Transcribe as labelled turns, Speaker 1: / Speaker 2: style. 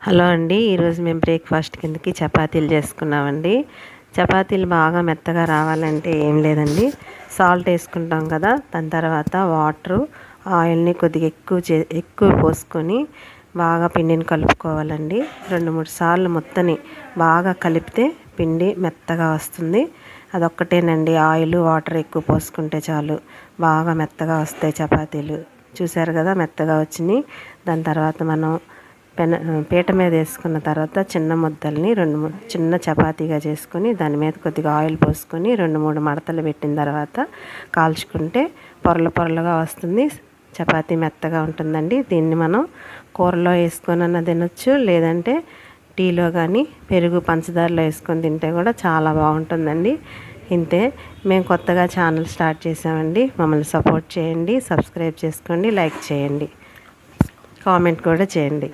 Speaker 1: Hello అండి. ఈరోజు మేము బ్రేక్ఫాస్ట్ కిందకి చపాతీలు చేసుకున్నామండి. చపాతీలు బాగా మెత్తగా రావాలంటే ఏం లేదండి, సాల్ట్ వేసుకుంటాం కదా, దాని తర్వాత వాటరు, ఆయిల్ని కొద్దిగా ఎక్కువ పోసుకొని బాగా పిండిని కలుపుకోవాలండి. 2-3 సార్లు మొత్తని బాగా కలిపితే పిండి మెత్తగా వస్తుంది. అదొక్కటేనండి, ఆయిల్ వాటర్ ఎక్కువ పోసుకుంటే చాలు బాగా మెత్తగా వస్తాయి చపాతీలు. చూసారు కదా మెత్తగా వచ్చినాయి. దాని తర్వాత మనం పీట మీద వేసుకున్న తర్వాత చిన్న ముద్దల్ని చిన్న చపాతీగా చేసుకొని దాని మీద కొద్దిగా ఆయిల్ పోసుకొని 2-3 మడతలు పెట్టిన తర్వాత కాల్చుకుంటే పొరలు పొరలుగా వస్తుంది. చపాతీ మెత్తగా ఉంటుందండి. దీన్ని మనం కూరలో వేసుకొని తినొచ్చు, లేదంటే టీలో కానీ పెరుగు పంచదారలో వేసుకొని తింటే కూడా చాలా బాగుంటుందండి. ఇంతే, మేము కొత్తగా ఛానల్ స్టార్ట్ చేసామండి. మమ్మల్ని సపోర్ట్ చేయండి, సబ్స్క్రైబ్ చేసుకోండి, లైక్ చేయండి, కామెంట్ కూడా చేయండి.